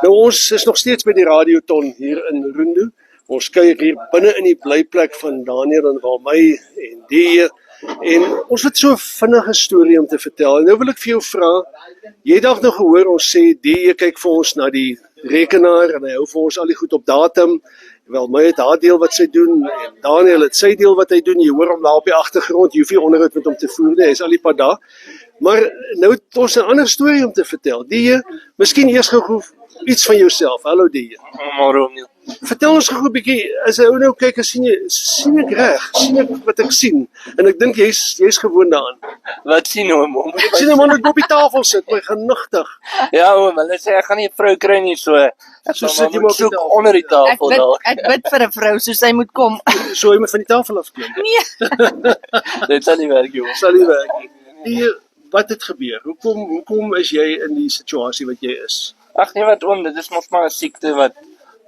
Nou ons is nog steeds by die Radioton hier in Rundu. Ons kyk hier binne in die blyplek van Daniel en Walmy en die en ons het so 'n vinnige storie om te vertel. En nou wil ek vir jou vra, jy het dalk nou gehoor ons sê die kyk vir ons na die rekenaar en hy hou vir ons al die goed op datum. Walmy het haar deel wat sy doen en Daniel het sy deel wat hy doen. Jy hoor hom daar op die agtergrond, jy hoef nie onderhoud met hom te voer nie, hy is al die pad daar. Maar nou het ons 'n ander storie om te vertel. Die, miskien eers gou iets van jouself. Hallo die. Môre nie. Vertel ons gou 'n bietjie, as jy nou kyk, sien ek reg? Sien ek wat ek sien? En ek dink jy's gewoond daaraan. Wat sien oom? Ek sien hom net op die tafel sit, my genigtig. Ja oom, hulle sê ek gaan nie 'n vrou kry nie, so ek So sal sit jy maar maar op die soek tafel. onder die tafel daar. Ek bid vir 'n vrou soos sy moet kom. So jy moet van die tafel afklim. Dit sal nie werk joh. Sal nie werk nie. Die, wat het gebeur? Hoekom is jy in die situasie wat jy is? Ag nee wat oom, dit is mos maar 'n siekte wat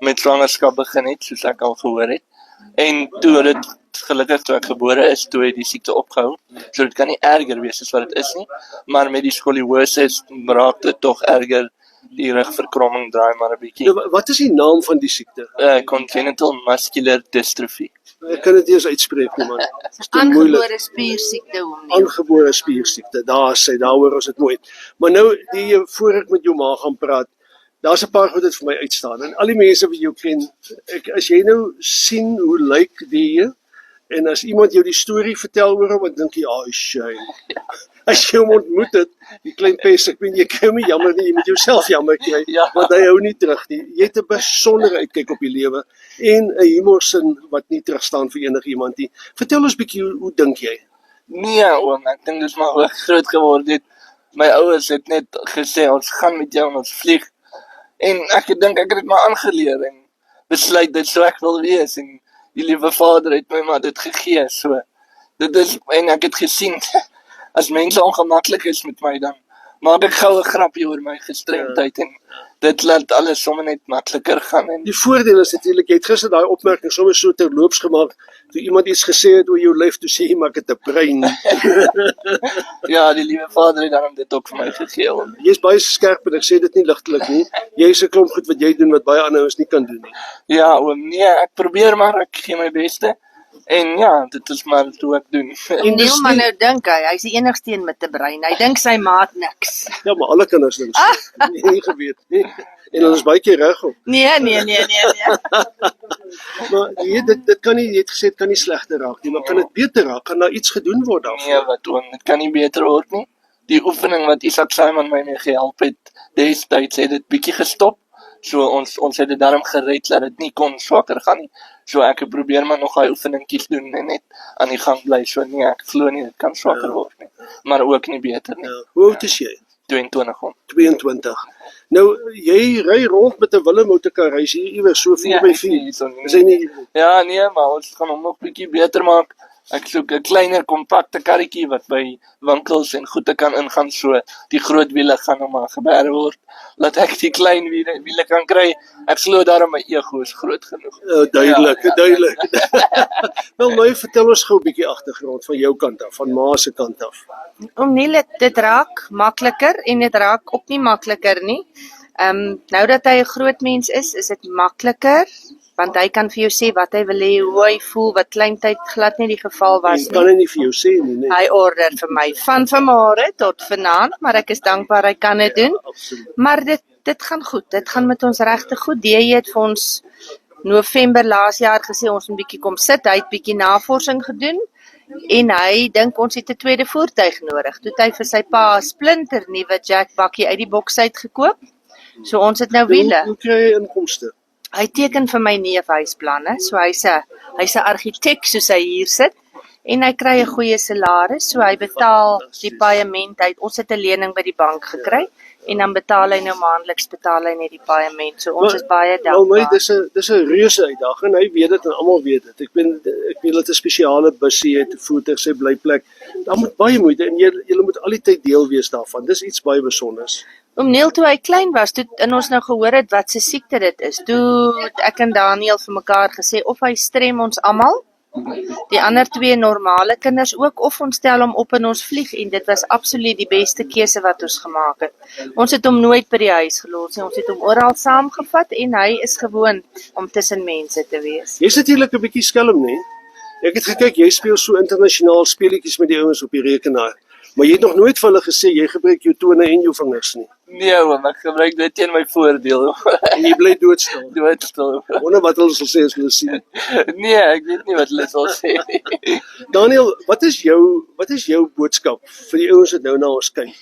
met swangerskap begin het, soos ek al gehoor het. En toe dit gelukkig toe ek gebore is, toe het die siekte opgehou. So dit kan nie erger wees as wat dit is nie, maar met die skoliose raak dit tog erger. Die rugverkromming draai maar 'n bietjie. Nou, wat is die naam van die siekte? Congenital muscular dystrophy. Ek kan dit nie eens uitspreek nie man. Dit is te moeilik. Aangebore spiersiekte oom. Aangebore spiersiekte. Daar hoor ons dit nooit. Maar nou voor ek met jou ma gaan praat, daar's 'n paar goed wat vir my uitstaan. En al die mense wat jou ken, as jy nou sien hoe lyk die en as iemand jou die storie vertel oor hom, dan dink jy, "Ag, shame." As jy hom ontmoet het, die klein pes, ek weet jy kry hom nie jammer nie, jy moet jouself jammer kry, Ja. want hy hou nie terug nie. Jy het 'n besondere uitkyk op die lewe en 'n humorsin wat nie terugstaan vir enigiemand nie. Vertel ons bietjie, hoe dink jy? Nee oom, ek dink dis maar hoe ek groot geword het. My ouers het net gesê ons gaan met jou en ons vlieg. En ek dink ek het dit maar aangeleer en besluit dit so ek wil wees en die liewe Vader het my maar dit gegee. So dit is, en ek het gesien as mense ongemaklik is met my, dan maak ek gou 'n grapjie oor my gestremdheid en dit laat alles sommer net makliker gaan. En Die voordeel is natuurlik, jy het gister daai opmerking sommer so terloops gemaak, toe iemand iets gesê het oor jou lyf, toe sê jy maar ek het 'n brein. ja, die liewe Vader het dan dit ook vir my gegee. Oom. Jy's baie skerp en ek sê dit nie ligtelik nie. Jy's 'n klomp goed wat jy doen wat baie ander ouens nie kan doen nie. Ja oom, nee, ek probeer maar, ek gee my beste. En ja, dit is maar hoe ek doen. En die man nou dink hy's die enigste een met 'n brein. Hy dink sy maat niks. Ja, maar alle kinders dink so. Nie geweet nie. En ons is baie keer reg op. Nee. Maar dit kan nie, jy het gesê dit kan nie slegter raak nie, maar kan dit beter raak? Kan daar iets gedoen word daarvoor? Nee, wat oom, dit kan nie beter word nie. Die oefening wat Isak Simon my mee gehelp het, destyds het dit bietjie gestop. So ons het dit daarom gered dat dit nie kon swakker gaan nie. So ek het probeer maar nog daai oefeningkies doen en net aan die gang bly. So nee, ek glo nie dit kan swakker word nie. Maar ook nie beter nie. Ja. Hoe oud is jy? 22 om. 22. Nou, jy ry rond met 'n Willem-motorkar, hy's hier iewers so 4x4. Is hy nie? Ja, nee, maar ons gaan hom nog bietjie beter maak. Ek soek 'n kleiner kompakte karretjie wat by winkels en goede kan ingaan, so die groot wiele gaan hom maar geberg word. Laat ek die klein wiele kan kry. Ek glo daarom my ego is groot genoeg. Duidelik. Wel, nou vertel ons gou 'n bietjie agtergrond van jou kant af, van ma se kant af. Om nie dit raak makliker en dit raak ook nie makliker nie. Nou dat hy 'n groot mens is dit makliker, want hy kan vir jou sê wat hy wil hê, hoe hy voel, wat kleintyd glad nie die geval was Ek kan nie. hy nie vir jou sê nie, nee. Hy order vir my van vanmôre tot vanaand, maar ek is dankbaar hy kan dit doen. Absoluut. Maar dit gaan goed. Dit gaan met ons regtig goed. Die het vir ons November laas jaar gesê ons moet bietjie kom sit. Hy het bietjie navorsing gedoen en hy dink ons het 'n tweede voertuig nodig. Toe het hy vir sy pa 'n splinter nuwe jackbakkie uit die boks uit gekoop. So ons het nou wiele. Hoe kry jy inkomste? Hy teken vir my neefhuisplanne. So hy's 'n argitek soos hy hier sit. En hy kry 'n goeie salaris, so hy betaal die paaiement uit. Ons het 'n lening by die bank gekry en dan betaal hy nou maandeliks net die paaiement. So ons is baie Wel, my, dankbaar. dis 'n reuse uitdaging en hy weet dit en almal weet dit. Ek weet dit 'n spesiale busie het, 'n voertuig, sy blyplek. Daar moet baie moeite en jy moet al die tyd deel wees daarvan. Dis iets baie besonders. Neil, toe hy klein was, toe en ons nou gehoor het wat se siekte dit is, toe het ek en Daniel vir mekaar gesê of hy strem ons almal Die ander twee normale kinders ook, of ons stel hom op en ons vlieg, en dit was absoluut die beste keuse wat ons gemaak het. Ons het hom nooit by die huis gelos nie, ons het hom oral saamgevat en hy is gewoond om tussen mense te wees. Jy's natuurlik 'n bietjie skelm, nee? Ek het gekyk, jy speel so internasionaal speletjies met die ouens op die rekenaar. Maar jy het nog nooit vir hulle gesê jy gebruik jou tone en jou vingers nie. Nee oom, ek gebruik dit teen my voordeel. En jy bly doodstil. Doodstil. Wonder wat hulle sal sê as hulle sien. Nee, ek weet nie wat hulle sal sê nie. Daniel, wat is jou boodskap vir die ouens wat nou na ons kyk?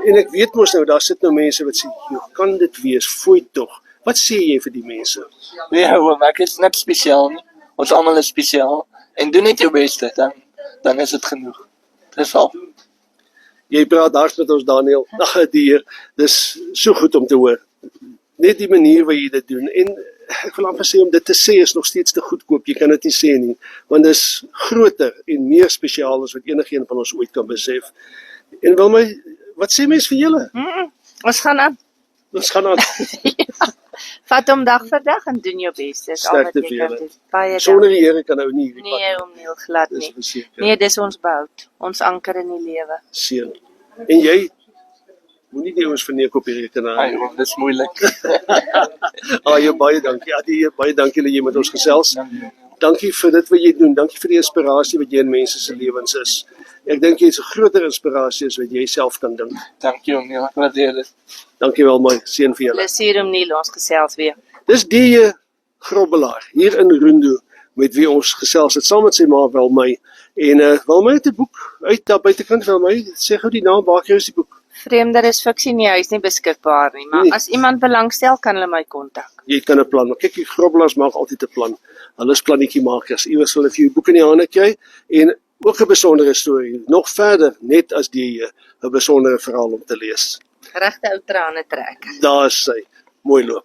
En ek weet mos nou, daar sit nou mense wat sê, "Hoe kan dit wees? Fooi tog." Wat sê jy vir die mense? Nee oom, ek is net spesiaal nie. Ons almal is spesiaal. En doen net jou beste, dan is dit genoeg. Dis al. Jy praat hard met ons, Daniel. Ag, die Heer, dis so goed om te hoor. Net die manier waar jy dit doen. En ek wil amper sê, om dit te sê is nog steeds te goedkoop. Jy kan dit nie sê nie, want dit is groter en meer spesiaal as wat enigeen van ons ooit kan besef. En wat sê mens vir julle? Ons gaan aan. Ons gaan aan. Vat hom dag vir dag en doen jou beste. Dis al wat Sterkte jy vir kan julle. doen. Baie Sonder dankie. die Here kan nou nie hierdie Nee, om nie glad Dis nie. verseker. Nee, dis ons bout. Ons anker in die lewe. Seën. En jy moenie die ouens verneek op die rekenaar. Ai oom, dis moeilik. Jy baie dankie. Adie, baie dankie dat jy met ons gesels. Dankie vir dit wat jy doen. Dankie vir die inspirasie wat jy in mense se lewens is. Ek dink jy is 'n groter inspirasie as wat jy self kan dink. Dankie oom, ek waardeer dit. Dankie wel, my seën vir julle. Plesier om nie ons gesels weer. Dis die Grobbelaar hier in Rundu met wie ons gesels het saam met sy ma Welmy. En Welmy het 'n boek uit daar buitekant. Welmy, sê gou die naam, waar kry jy die boek? Vreemder is fiksie nie, hy is nie beskikbaar nie, maar Nee. as iemand belangstel kan hulle my kontak. Jy kan 'n plan. Maar kyk, die Grobbelaars maak altyd 'n plan. Hulle is plannetjiemakers. Iewers sal hulle vir jou boek in die hande kry en ook 'n besondere storie. Nog verder, net as die 'n besondere verhaal om te lees. Regte ou trane trek. Daar is sy. Mooi loop.